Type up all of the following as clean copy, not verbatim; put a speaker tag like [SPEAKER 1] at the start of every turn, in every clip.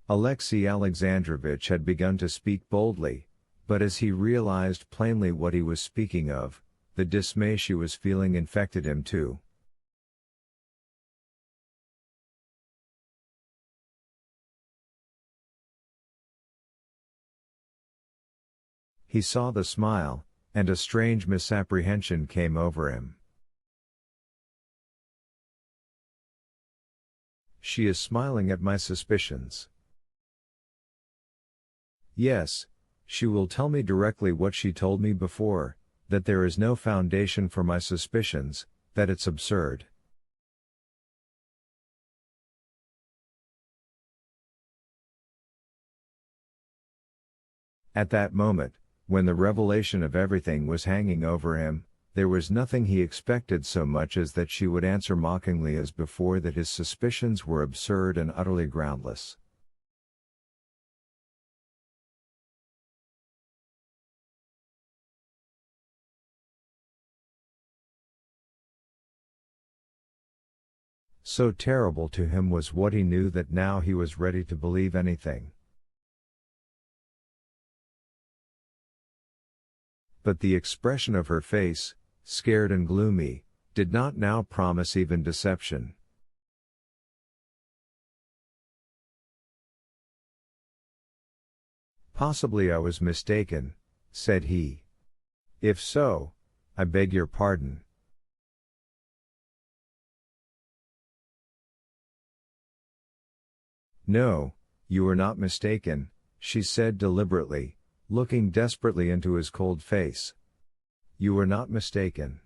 [SPEAKER 1] Alexey Alexandrovich had begun to speak boldly, but as he realized plainly what he was speaking of, the dismay she was feeling infected him too. He saw the smile, and a strange misapprehension came over him. She is smiling at my suspicions. Yes, she will tell me directly what she told me before, that there is no foundation for my suspicions, that it's absurd. At that moment, when the revelation of everything was hanging over him, there was nothing he expected so much as that she would answer mockingly as before that his suspicions were absurd and utterly groundless. So terrible to him was what he knew that now he was ready to believe anything. But the expression of her face, scared and gloomy, did not now promise even deception. Possibly I was mistaken, said he. If so, I beg your pardon. No, you are not mistaken, she said deliberately, looking desperately into his cold face. You are not mistaken.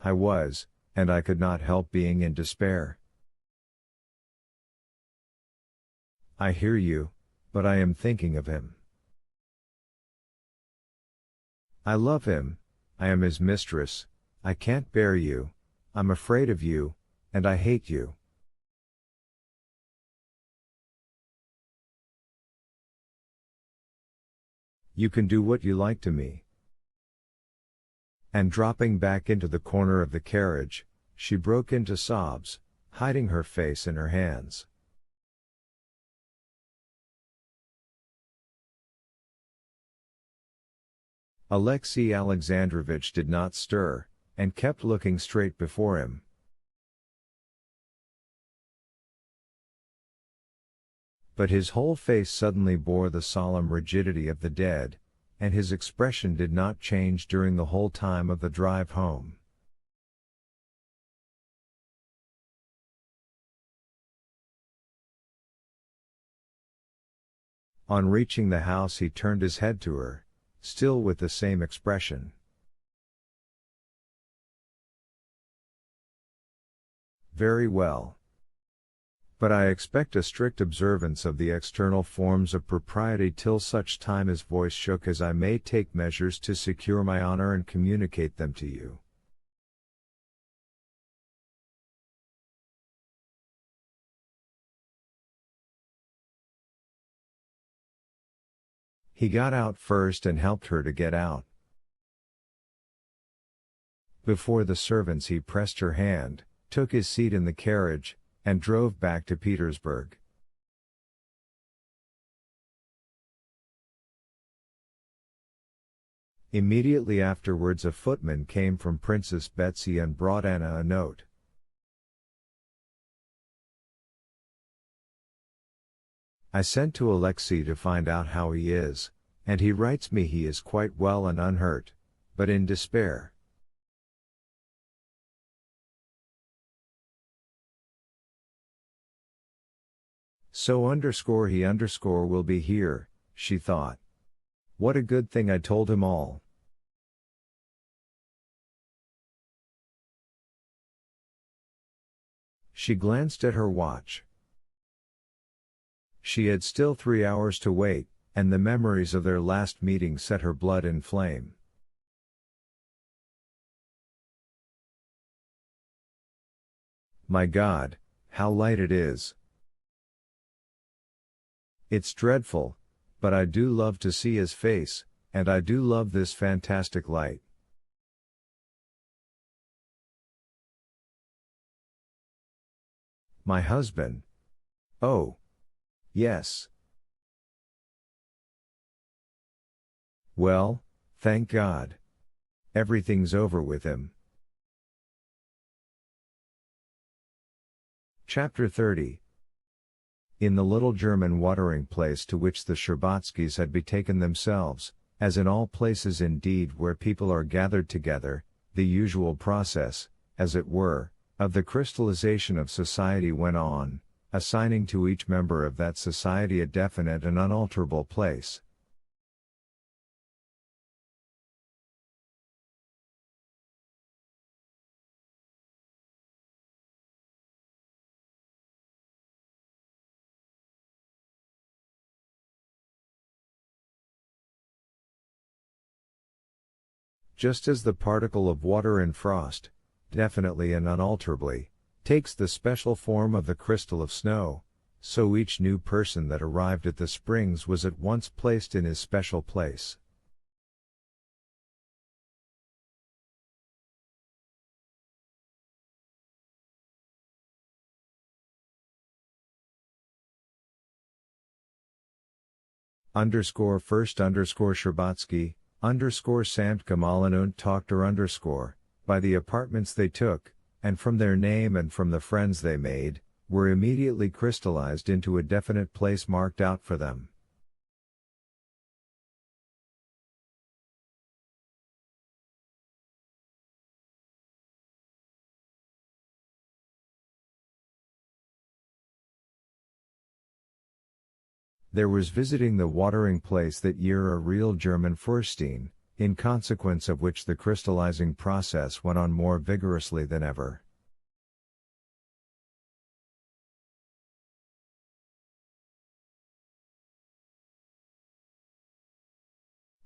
[SPEAKER 1] I was, and I could not help being in despair. I hear you, but I am thinking of him. I love him, I am his mistress, I can't bear you, I'm afraid of you, and I hate you. You can do what you like to me. And dropping back into the corner of the carriage, she broke into sobs, hiding her face in her hands. Alexey Alexandrovich did not stir, and kept looking straight before him. But his whole face suddenly bore the solemn rigidity of the dead, and his expression did not change during the whole time of the drive home. On reaching the house he turned his head to her, still with the same expression. Very well. But I expect a strict observance of the external forms of propriety till such time his voice shook as I may take measures to secure my honor and communicate them to you. He got out first and helped her to get out. Before the servants he pressed her hand, took his seat in the carriage, and drove back to Petersburg. Immediately afterwards a footman came from Princess Betsy and brought Anna a note. I sent to Alexei to find out how he is, and he writes me he is quite well and unhurt, but in despair. So he will be here, she thought. What a good thing I told him all. She glanced at her watch. She had still 3 hours to wait, and the memories of their last meeting set her blood in flame. My God, how light it is! It's dreadful, but I do love to see his face, and I do love this fantastic light. My husband. Oh. Yes. Well, thank God. Everything's over with him. Chapter 30. In the little German watering place to which the Sherbatskys had betaken themselves, as in all places indeed where people are gathered together, the usual process, as it were, of the crystallization of society went on, assigning to each member of that society a definite and unalterable place. Just as the particle of water in frost, definitely and unalterably, takes the special form of the crystal of snow, so each new person that arrived at the springs was at once placed in his special place. First Sherbatsky, samt Gemahlen und Tochter by the apartments they took, and from their name and from the friends they made, were immediately crystallized into a definite place marked out for them. There was visiting the watering place that year a real German Fürstein, in consequence of which the crystallizing process went on more vigorously than ever.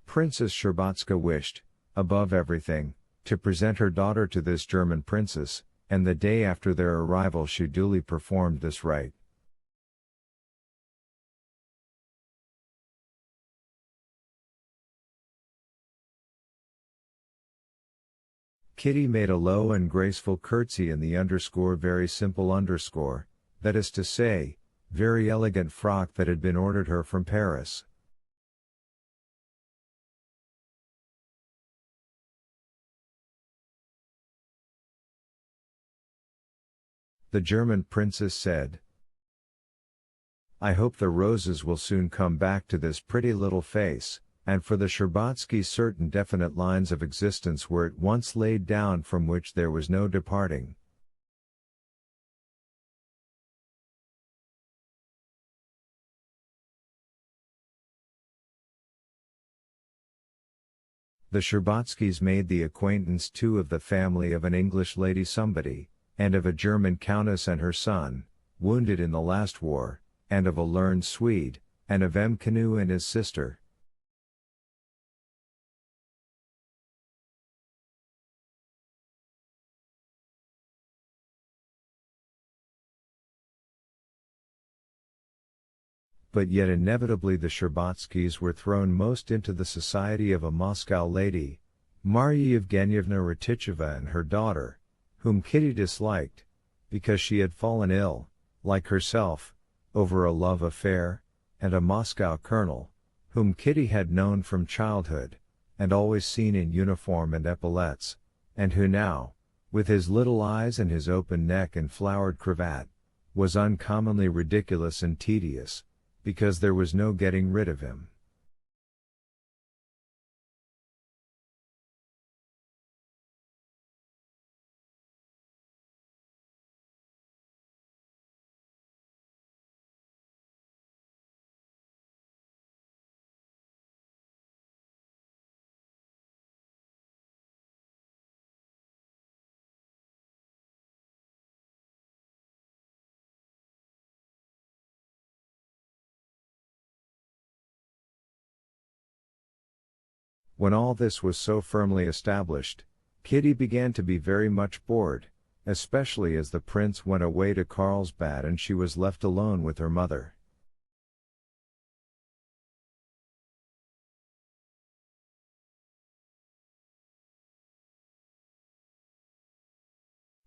[SPEAKER 1] Princess Sherbatska wished, above everything, to present her daughter to this German princess, and the day after their arrival she duly performed this rite. Kitty made a low and graceful curtsy in the very simple that is to say, very elegant frock that had been ordered her from Paris. The German princess said, "I hope the roses will soon come back to this pretty little face," and for the Sherbatskys certain definite lines of existence were at once laid down from which there was no departing. The Sherbatskys made the acquaintance too of the family of an English lady somebody, and of a German countess and her son, wounded in the last war, and of a learned Swede, and of M. Canoe and his sister. But yet inevitably the Sherbatskys were thrown most into the society of a Moscow lady, Marya Yevgenyevna Raticheva, and her daughter, whom Kitty disliked, because she had fallen ill, like herself, over a love affair, and a Moscow colonel, whom Kitty had known from childhood, and always seen in uniform and epaulettes, and who now, with his little eyes and his open neck and flowered cravat, was uncommonly ridiculous and tedious, because there was no getting rid of him. When all this was so firmly established, Kitty began to be very much bored, especially as the prince went away to Carlsbad and she was left alone with her mother.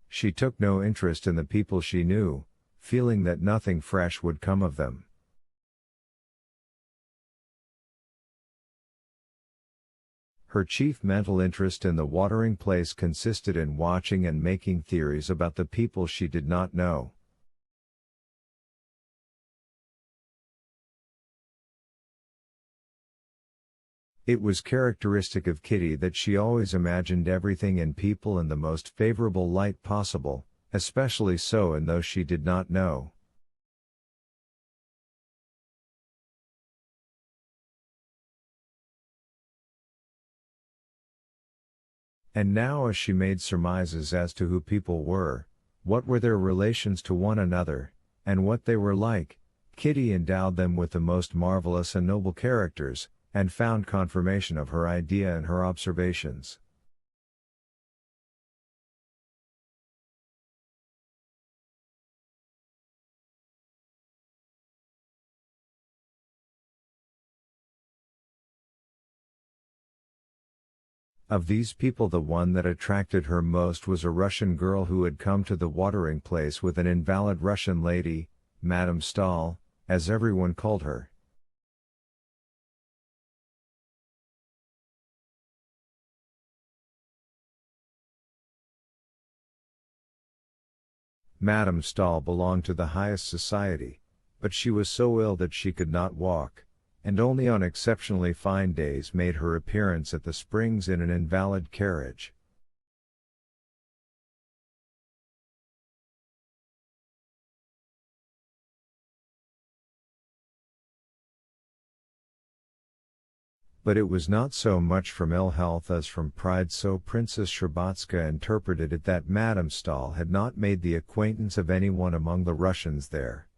[SPEAKER 1] She took no interest in the people she knew, feeling that nothing fresh would come of them. Her chief mental interest in the watering place consisted in watching and making theories about the people she did not know. It was characteristic of Kitty that she always imagined everything in people in the most favorable light possible, especially so in those she did not know. And now as she made surmises as to who people were, what were their relations to one another, and what they were like, Kitty endowed them with the most marvelous and noble characters, and found confirmation of her idea in her observations. Of these people, the one that attracted her most was a Russian girl who had come to the watering place with an invalid Russian lady, Madame Stahl, as everyone called her. Madame Stahl belonged to the highest society, but she was so ill that she could not walk, and only on exceptionally fine days made her appearance at the springs in an invalid carriage. But it was not so much from ill health as from pride, so Princess Shtcherbatska interpreted it, that Madame Stahl had not made the acquaintance of anyone among the Russians there.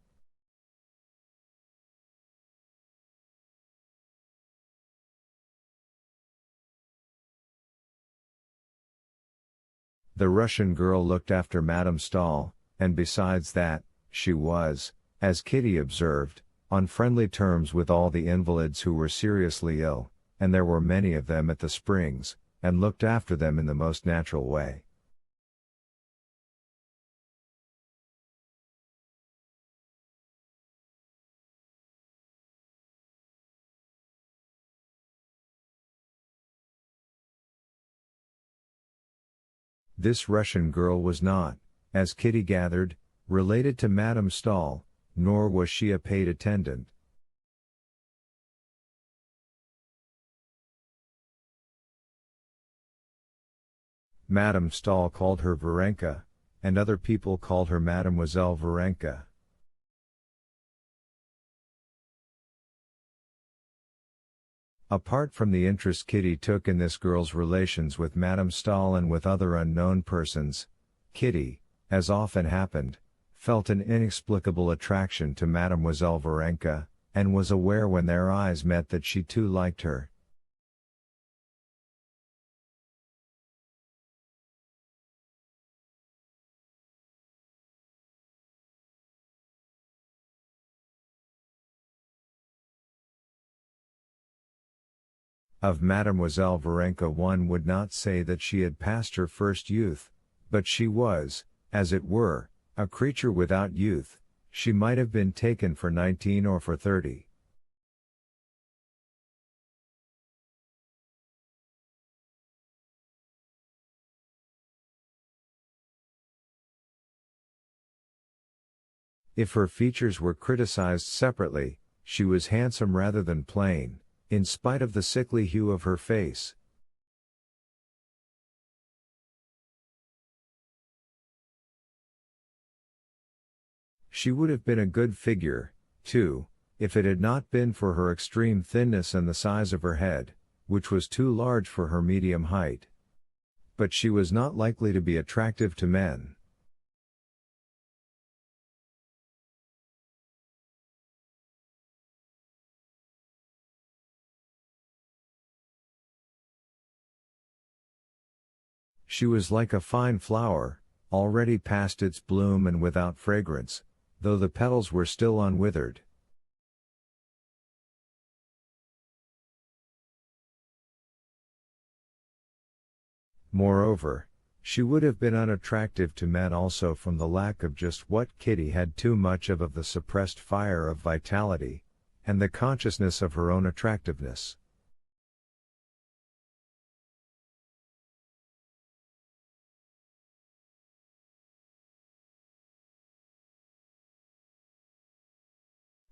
[SPEAKER 1] The Russian girl looked after Madame Stahl, and besides that, she was, as Kitty observed, on friendly terms with all the invalids who were seriously ill, and there were many of them at the springs, and looked after them in the most natural way. This Russian girl was not, as Kitty gathered, related to Madame Stahl, nor was she a paid attendant. Madame Stahl called her Varenka, and other people called her Mademoiselle Varenka. Apart from the interest Kitty took in this girl's relations with Madame Stahl and with other unknown persons, Kitty, as often happened, felt an inexplicable attraction to Mademoiselle Varenka, and was aware when their eyes met that she too liked her. Of Mademoiselle Varenka one would not say that she had passed her first youth, but she was, as it were, a creature without youth. She might have been taken for 19 or for 30. If her features were criticized separately, she was handsome rather than plain, in spite of the sickly hue of her face. She would have been a good figure, too, if it had not been for her extreme thinness and the size of her head, which was too large for her medium height. But she was not likely to be attractive to men. She was like a fine flower, already past its bloom and without fragrance, though the petals were still unwithered. Moreover, She would have been unattractive to men also from the lack of just what Kitty had too much of the suppressed fire of vitality, and the consciousness of her own attractiveness.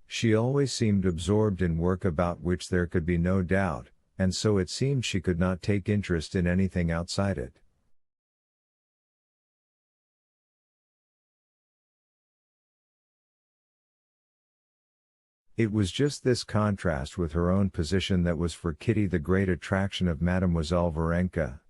[SPEAKER 1] She always seemed absorbed in work about which there could be no doubt, and so it seemed she could not take interest in anything outside it. It was just this contrast with her own position that was for Kitty the great attraction of Mademoiselle Varenka,